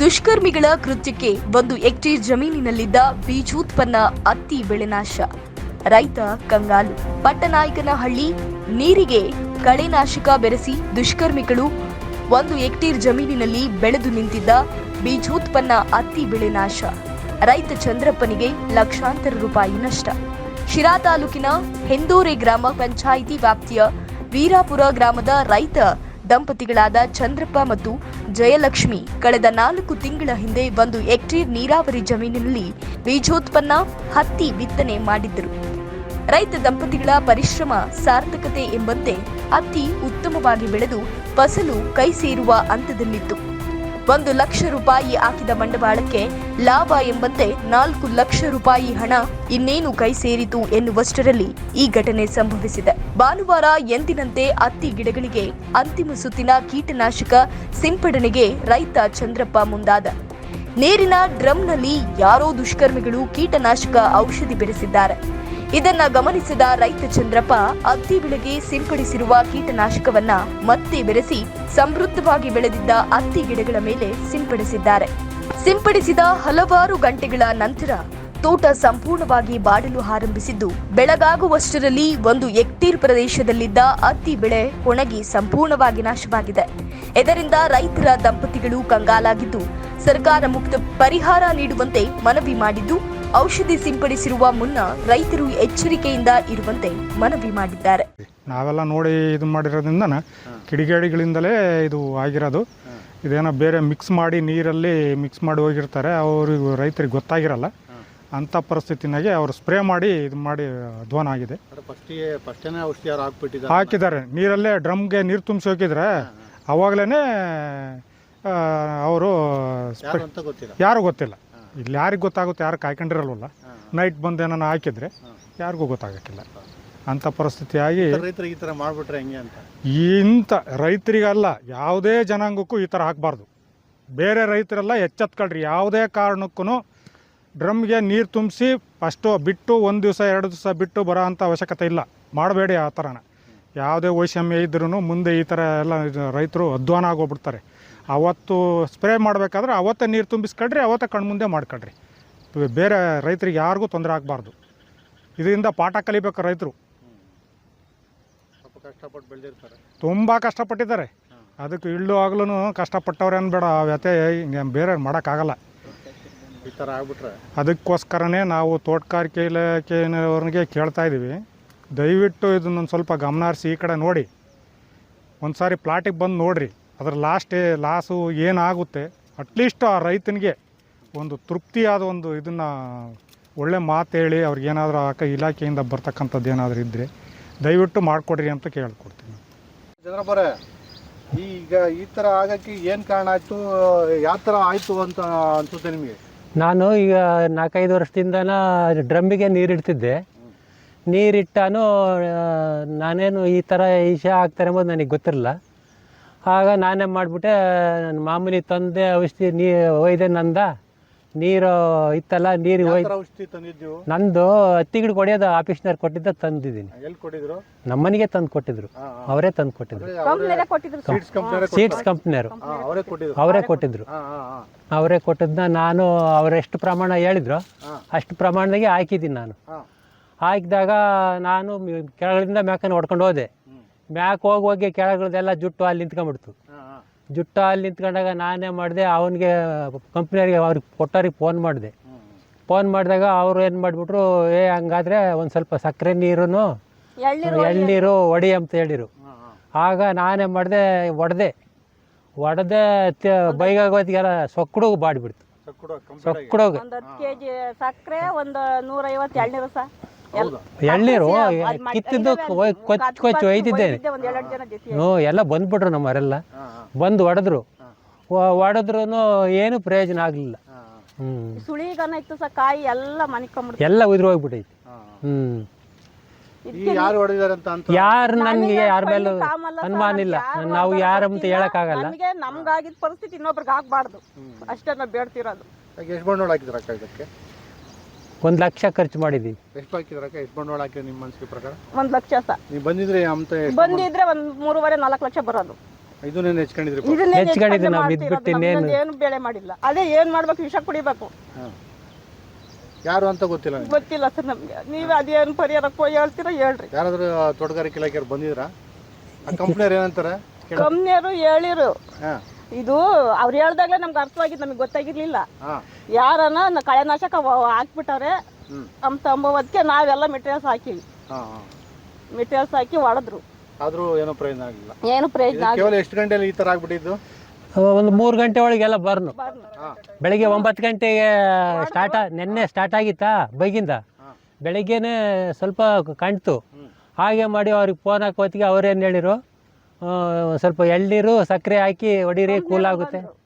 ದುಷ್ಕರ್ಮಿಗಳ ಕೃತ್ಯಕ್ಕೆ 1 ಹೆಕ್ಟೇರ್ ಜಮೀನಿನಲ್ಲಿದ್ದ ಬೀಜೋತ್ಪನ್ನ ಹತ್ತಿ ಬೆಳೆ ನಾಶ. ರೈತ ಕಂಗಾಲು. ಪಟ್ಟನಾಯಕನಹಳ್ಳಿ ನೀರಿಗೆ ಕಳೆನಾಶಕ ಬೆರೆಸಿ ದುಷ್ಕರ್ಮಿಗಳು 1 ಹೆಕ್ಟೇರ್ ಜಮೀನಿನಲ್ಲಿ ಬೆಳೆದು ನಿಂತಿದ್ದ ಬೀಜೋತ್ಪನ್ನ ಹತ್ತಿ ಬೆಳೆ ನಾಶ. ರೈತ ಚಂದ್ರಪ್ಪನಿಗೆ ಲಕ್ಷಾಂತರ ರೂಪಾಯಿ ನಷ್ಟ. ಶಿರಾ ತಾಲೂಕಿನ ಹೆಂದೋರೆ ಗ್ರಾಮ ಪಂಚಾಯಿತಿ ವ್ಯಾಪ್ತಿಯ ವೀರಾಪುರ ಗ್ರಾಮದ ರೈತ ದಂಪತಿಗಳಾದ ಚಂದ್ರಪ್ಪ ಮತ್ತು ಜಯಲಕ್ಷ್ಮಿ ಕಳೆದ 4 ತಿಂಗಳ ಹಿಂದೆ 1 ಹೆಕ್ಟೇರ್ ನೀರಾವರಿ ಜಮೀನಿನಲ್ಲಿ ಬೀಜೋತ್ಪನ್ನ ಹತ್ತಿ ಬಿತ್ತನೆ ಮಾಡಿದ್ದರು. ರೈತ ದಂಪತಿಗಳ ಪರಿಶ್ರಮ ಸಾರ್ಥಕತೆ ಎಂಬಂತೆ ಹತ್ತಿ ಉತ್ತಮವಾಗಿ ಬೆಳೆದು ಫಸಲು ಕೈ ಸೇರುವ ಹಂತದಲ್ಲಿತ್ತು. 1 ಲಕ್ಷ ರೂಪಾಯಿ ಹಾಕಿದ ಬಂಡವಾಳಕ್ಕೆ ಲಾಭ ಎಂಬಂತೆ 4 ಲಕ್ಷ ರೂಪಾಯಿ ಹಣ ಇನ್ನೇನು ಕೈ ಸೇರಿತು ಎನ್ನುವಷ್ಟರಲ್ಲಿ ಈ ಘಟನೆ ಸಂಭವಿಸಿದೆ. ಭಾನುವಾರ ಎಂದಿನಂತೆ ಹತ್ತಿ ಗಿಡಗಳಿಗೆ ಅಂತಿಮ ಸುತ್ತಿನ ಕೀಟನಾಶಕ ಸಿಂಪಡಣೆಗೆ ರೈತ ಚಂದ್ರಪ್ಪ ಮುಂದಾದ. ನೀರಿನ ಡ್ರಮ್ನಲ್ಲಿ ಯಾರೋ ದುಷ್ಕರ್ಮಿಗಳು ಕೀಟನಾಶಕ ಔಷಧಿ ಬೆರೆಸಿದ್ದಾರೆ. ಇದನ್ನ ಗಮನಿಸಿದ ರೈತ ಚಂದ್ರಪ್ಪ ಹತ್ತಿ ಬೆಳೆಗೆ ಸಿಂಪಡಿಸಿರುವ ಕೀಟನಾಶಕವನ್ನ ಮತ್ತೆ ಬೆರೆಸಿ ಸಮೃದ್ಧವಾಗಿ ಬೆಳೆದಿದ್ದ ಹತ್ತಿ ಗಿಡಗಳ ಮೇಲೆ ಸಿಂಪಡಿಸಿದ್ದಾರೆ. ಸಿಂಪಡಿಸಿದ ಹಲವಾರು ಗಂಟೆಗಳ ನಂತರ ತೋಟ ಸಂಪೂರ್ಣವಾಗಿ ಬಾಡಲು ಆರಂಭಿಸಿದ್ದು, ಬೆಳಗಾಗುವಷ್ಟರಲ್ಲಿ 1 ಹೆಕ್ಟೇರ್ ಪ್ರದೇಶದಲ್ಲಿದ್ದ ಹತ್ತಿ ಬೆಳೆ ಒಣಗಿ ಸಂಪೂರ್ಣವಾಗಿ ನಾಶವಾಗಿದೆ. ಇದರಿಂದ ರೈತರ ದಂಪತಿಗಳು ಕಂಗಾಲಾಗಿದ್ದು, ಸರ್ಕಾರ ಮುಕ್ತ ಪರಿಹಾರ ನೀಡುವಂತೆ ಮನವಿ ಮಾಡಿದ್ದು, ಔಷಧಿ ಸಿಂಪಡಿಸಿರುವ ಮುನ್ನ ರೈತರು ಎಚ್ಚರಿಕೆಯಿಂದ ಇರುವಂತೆ ಮನವಿ ಮಾಡಿದ್ದಾರೆ. ನಾವೆಲ್ಲ ನೋಡಿ ಇದು ಮಾಡಿರೋದ್ರಿಂದ ಕಿಡಿಗೇಡಿಗಳಿಂದಲೇ ಇದು ಆಗಿರೋದು. ಇದೇನೋ ಬೇರೆ ಮಿಕ್ಸ್ ಮಾಡಿ ನೀರಲ್ಲಿ ಮಿಕ್ಸ್ ಮಾಡಿ ಹೋಗಿರ್ತಾರೆ, ಅವ್ರಿಗೆ ರೈತರಿಗೆ ಗೊತ್ತಾಗಿರಲ್ಲ. ಅಂಥ ಪರಿಸ್ಥಿತಿನಾಗೆ ಅವರು ಸ್ಪ್ರೇ ಮಾಡಿ ಇದು ಮಾಡಿ ಅಧ್ವಾನ ಆಗಿದೆ. ಹಾಕಿದ್ದಾರೆ ನೀರಲ್ಲೇ, ಡ್ರಮ್ಗೆ ನೀರು ತುಂಬಿಸಿ ಹೋಗಿದ್ರೆ ಅವಾಗಲೇ ಅವರು ಯಾರು ಗೊತ್ತಿಲ್ಲ. ಇಲ್ಲಿ ಯಾರಿಗೆ ಗೊತ್ತಾಗುತ್ತೆ, ಯಾರು ಕಾಯ್ಕೊಂಡಿರಲ್ವಲ್ಲ. ನೈಟ್ ಬಂದು ಏನೋ ಹಾಕಿದ್ರೆ ಯಾರಿಗೂ ಗೊತ್ತಾಗಕ್ಕಿಲ್ಲ. ಅಂಥ ಪರಿಸ್ಥಿತಿಯಾಗಿ ರೈತರಿಗೆ ಈ ಥರ ಮಾಡಿಬಿಟ್ರೆ ಹೆಂಗೆ ಅಂತ, ಇಂಥ ರೈತರಿಗಲ್ಲ ಯಾವುದೇ ಜನಾಂಗಕ್ಕೂ ಈ ಥರ ಹಾಕಬಾರ್ದು. ಬೇರೆ ರೈತರೆಲ್ಲ ಎಚ್ಚೆತ್ಕೊಳ್ರಿ. ಯಾವುದೇ ಕಾರಣಕ್ಕೂ ಡ್ರಮ್ಗೆ ನೀರು ತುಂಬಿಸಿ ಫಸ್ಟು ಬಿಟ್ಟು 1 ದಿವಸ 2 ದಿವಸ ಬಿಟ್ಟು ಬರೋ ಅಂಥ ಅವಶ್ಯಕತೆ ಇಲ್ಲ. ಮಾಡಬೇಡಿ ಆ ಥರನ. ಯಾವುದೇ ವೈಷಮ್ಯ ಇದ್ರೂ ಮುಂದೆ ಈ ಥರ ಎಲ್ಲ ರೈತರು ಅಧ್ವಾನ ಆಗೋಗ್ಬಿಡ್ತಾರೆ. ಅವತ್ತು ಸ್ಪ್ರೇ ಮಾಡಬೇಕಾದ್ರೆ ಅವತ್ತೇ ನೀರು ತುಂಬಿಸ್ಕೊಳ್ರಿ, ಅವತ್ತೇ ಕಣ್ಮುಂದೆ ಮಾಡ್ಕೊಳ್ರಿ. ಬೇರೆ ರೈತರಿಗೆ ಯಾರಿಗೂ ತೊಂದರೆ ಆಗಬಾರ್ದು. ಇದರಿಂದ ಪಾಠ ಕಲಿಬೇಕು ರೈತರು. ಕಷ್ಟಪಟ್ಟು ಬೆಳೆದಿರ್ತಾರೆ, ತುಂಬ ಕಷ್ಟಪಟ್ಟಿದ್ದಾರೆ. ಅದಕ್ಕೆ ಇಳ್ಳು ಆಗಲೂ ಕಷ್ಟಪಟ್ಟವ್ರೆ ಅನ್ಬೇಡ, ಆ ವ್ಯತೆ ಬೇರೆ ಮಾಡೋಕ್ಕಾಗಲ್ಲ. ಈ ಥರ ಆಗ್ಬಿಟ್ರೆ ಅದಕ್ಕೋಸ್ಕರನೇ ನಾವು ತೋಟಗಾರಿಕೆ ಇಲಾಖೆಯವ್ರಿಗೆ ಕೇಳ್ತಾ ಇದ್ದೀವಿ, ದಯವಿಟ್ಟು ಇದನ್ನೊಂದು ಸ್ವಲ್ಪ ಗಮನ ಹರಿಸಿ ಈ ಕಡೆ ನೋಡಿ. ಒಂದು ಸಾರಿ ಪ್ಲಾಟಿಗೆ ಬಂದು ನೋಡಿರಿ, ಅದರ ಲಾಸು ಏನಾಗುತ್ತೆ. ಅಟ್ಲೀಸ್ಟ್ ಆ ರೈತನಿಗೆ ಒಂದು ತೃಪ್ತಿಯಾದ ಒಂದು ಇದನ್ನು ಒಳ್ಳೆ ಮಾತು ಹೇಳಿ ಅವ್ರಿಗೇನಾದರೂ ಇಲಾಖೆಯಿಂದ ಬರ್ತಕ್ಕಂಥದ್ದು ಏನಾದರೂ ಇದ್ದರೆ ದಯವಿಟ್ಟು ಮಾಡಿಕೊಡ್ರಿ ಅಂತ ಕೇಳ್ಕೊಡ್ತೀನಿ. ಚಂದ್ರಪ್ಪರೇ, ಈಗ ಈ ಥರ ಆಗೋಕ್ಕೆ ಏನು ಕಾರಣ ಆಯಿತು, ಯಾವ ಥರ ಆಯಿತು ಅಂತ ಅನಿಸುತ್ತೆ ನಿಮಗೆ? ನಾನು ಈಗ 4-5 ವರ್ಷದಿಂದನ ಡ್ರಮ್ಮಿಗೆ ನೀರಿಡ್ತಿದ್ದೆ. ನೀರಿಟ್ಟಾನು ನಾನೇನು ಈ ಥರ ವಿಷಯ ಆಗ್ತಾರೆ ಎಂಬುದು ನನಗೆ ಗೊತ್ತಿರಲಿಲ್ಲ. ಆಗ ನಾನೇ ಮಾಡಿಬಿಟ್ಟೆ, ನನ್ನ ಮಾಮೂಲಿ ತಂದೆ ಔಷಧಿ ಒಯ್ದೆ. ನೀರು ಇತ್ತಲ್ಲ, ನೀರಿಗೆ ಔಷಧಿ ತಂದಿದ್ದೀವಿ. ನಂದು ಹತ್ತಿ ಗಿಡ ಹೊಡೆಯೋದು ಆಫೀಸ್ನವ್ರು ಕೊಟ್ಟಿದ್ದ ತಂದಿದ್ದೀನಿ. ಎಲ್ಲಿ ಕೊಟ್ಟಿದ್ರು? ನಮ್ಮನಿಗೆ ತಂದು ಕೊಟ್ಟಿದ್ರು, ಅವರೇ ತಂದು ಕೊಟ್ಟಿದ್ರು. ಸೀಡ್ಸ್ ಕಂಪ್ನಿಯವರು ಅವರೇ ಕೊಟ್ಟಿದ್ರು. ಅವರೇ ಕೊಟ್ಟಿದ್ದನ್ನ ನಾನು ಅವರೆಷ್ಟು ಪ್ರಮಾಣ ಹೇಳಿದ್ರು ಅಷ್ಟು ಪ್ರಮಾಣದಾಗೆ ಹಾಕಿದ್ದೀನಿ. ನಾನು ಹಾಕಿದಾಗ ನಾನು ಕೆಳಗಡೆಯಿಂದ ಮ್ಯಾಕನ್ನು ಹೊಡ್ಕೊಂಡು ಹೋದೆ. ಮ್ಯಾಕ್ ಹೋಗಿ ಕೆಳಗಡೆಲ್ಲ ಜುಟ್ಟು ಅಲ್ಲಿ ನಿಂತ್ಕೊಂಡ್ಬಿಡ್ತು. ಜುಟ್ಟು ಅಲ್ಲಿ ನಿಂತ್ಕೊಂಡಾಗ ನಾನೇ ಮಾಡಿದೆ, ಅವನಿಗೆ ಕಂಪ್ನಿಯವ್ರಿಗೆ ಅವ್ರಿಗೆ ಕೊಟ್ಟವ್ರಿಗೆ ಫೋನ್ ಮಾಡಿದೆ. ಫೋನ್ ಮಾಡಿದಾಗ ಅವರು ಏನು ಮಾಡಿಬಿಟ್ರು, ಹಂಗಾದರೆ ಒಂದು ಸ್ವಲ್ಪ ಸಕ್ಕರೆ ನೀರು ಎಳ್ನೀರು ಹೊಡಿ ಅಂತ ಹೇಳಿರು. ಆಗ ನಾನೇ ಮಾಡಿದೆ, ಒಡೆದೆ ಬೈಗಾಗೋದಿಗೆಲ್ಲ ಸೊಕ್ಕಡು ಬಾಡಿಬಿಡ್ತು. ಸೊಕ್ಕಡೋಗಿ 10 kg ಸಕ್ಕರೆ, 150 ಎಳ್ನೀರು ಸಹ. ಎಳ್ನೀರು ಕಿತ್ತಿದ್ದು ಕೊಚ್ಚಿ ಒಯ್ದಿದ್ದೇನೆ. ಎಲ್ಲ ಬಂದ್ಬಿಟ್ರು ನಮ್ಮವರೆಲ್ಲ ಬಂದು ಹೊಡೆದ್ರು ಏನು ಪ್ರಯೋಜನ ಆಗಲಿಲ್ಲ. ಸುಳಿಗನ ಇತ್ತು ಸಹ, ಕಾಯಿ ಎಲ್ಲ ಮನಿಕೊಂಡ್ಬಿಡ್ತು, ಎಲ್ಲ ಉದುರು ಹೋಗ್ಬಿಟ್ಟೈತಿ. ಯಾರು ನನಗೆ ಯಾರ ಮೇಲೂ ಅನುಮಾನ ಇಲ್ಲ. ನಾವು ಯಾರಂತ ಹೇಳಕ್ಕಾಗಲ್ಲ. ನಮ್ಗಾಗಿದ್ದ ಪರಿಸ್ಥಿತಿ ಇನ್ನೊಬ್ರಿಗೆ ಆಗ್ಬಾರ್ದು ಅಷ್ಟೇ ನಾವು ಬೇಡ್ತಿರೋದು. ಎಷ್ಟು ಬಂಡವಾಳ ಹಾಕಿದ್ರಕ್ಕ ಇದಕ್ಕೆ? 1 ಲಕ್ಷ ಖರ್ಚು ಮಾಡಿದ್ದೀವಿ. ಎಷ್ಟು ಹಾಕಿದ್ರಕ್ಕ? ಎಷ್ಟು ಬಂಡವಾಳ ಹಾಕಿದ್ರೆ ನಿಮ್ಮ ಮನಸ್ಸಿಗೆ ಪ್ರಕಾರ? 1 ಲಕ್ಷ ಸಹ. ನೀವು ಬಂದಿದ್ರೆ ಬಂದಿದ್ರೆ 3.5-4 ಲಕ್ಷ ಬರೋದು. ಇದನ್ನೇನು ಹೆಚ್ಕೊಂಡಿದ್ರಿ ಇದನ್ನೇ ಹೆಚ್ಕೊಂಡಿದ್ದು ನಾವು ಮಾಡ್ತಿರೋದು, ಬಿಟ್ಬಿಟ್ಟು ಇನ್ನೇನು ನಮ್ದು ಏನು ಬೆಳೆ ಮಾಡಿಲ್ಲ. ಅದೇ ಏನ್ ಮಾಡ್ಬೇಕು, ವಿಷ ಕುಡಿಬೇಕು. ಯಾರು ಅಂತ ಗೊತ್ತಿಲ್ಲ ನಿಮ್ಗೆ? ಗೊತ್ತಿಲ್ಲ ಸರ್ ನಮ್ಗೆ. ನೀವ್ ಅದೇನ್ ಪರಿಹಾರಕ್ಕೆ ಹೇಳ್ತೀರಾ ಹೇಳ್ರಿ. ಯಾರಾದ್ರೂ ತೋಟಗಾರಿಕೆ ಇಲಾಖೆಯವ್ರು ಬಂದಿದ್ರಾ? ಆ ಕಂಪ್ನಿಯವ್ರು ಏನಂತಾರೆ? ಕಂಪ್ನಿಯವರು ಹೇಳಿರು. ಹಾ ಇದು ಅವ್ರು ಹೇಳ್ದಾಗ್ಲೇ ನಮ್ಗೆ ಅರ್ಥವಾಗಿದ್ದು, ನಮಗೆ ಗೊತ್ತಾಗಿರ್ಲಿಲ್ಲ. ಹಾ ಯಾರನ್ನ ಕಳೆನಾಶಕ ಹಾಕ್ಬಿಟ್ಟವ್ರೆ ಅಂತ ಅಂಬೋದಕ್ಕೆ ನಾವೆಲ್ಲ ಮೆಟೀರಿಯಲ್ಸ್ ಹಾಕಿವಿ. ಹಾ ಹಾ ಮೆಟೀರಿಯಲ್ಸ್ ಹಾಕಿ ಹೊಡೆದ್ರು, ಆದ್ರೂ ಏನೋ ಪ್ರಯೋಜನ ಆಗಿಲ್ಲ. ಏನು ಪ್ರಯೋಜನ ಇದು ಕೇವಲ ಎಷ್ಟು ಗಂಟೆಯಲ್ಲಿ ಈ ತರ ಆಗ್ಬಿಟ್ಟಿದ್ದು? ಒಂದು 3 ಗಂಟೆ ಒಳಗೆಲ್ಲ ಬರ್ನು. ಹಾ ಬೆಳಿಗ್ಗೆ 9 ಗಂಟೆಗೆ ನಿನ್ನೆ ಸ್ಟಾರ್ಟ್ ಆಗಿತ್ತಾ ಬೈಗಿಂದ, ಬೆಳಿಗ್ಗೆನೆ ಸ್ವಲ್ಪ ಕಾಣ್ತು. ಹಾಗೆ ಮಾಡಿ ಅವ್ರಿಗೆ ಫೋನ್ ಹಾಕೋತ್ತಿಗೆ ಅವ್ರೇನು ಹೇಳಿರು, ಸ್ವಲ್ಪ ಎಳ್ನೀರು ಸಕ್ಕರೆ ಹಾಕಿ ಹೊಡೀರಿ ಕೂಲ್ ಆಗುತ್ತೆ.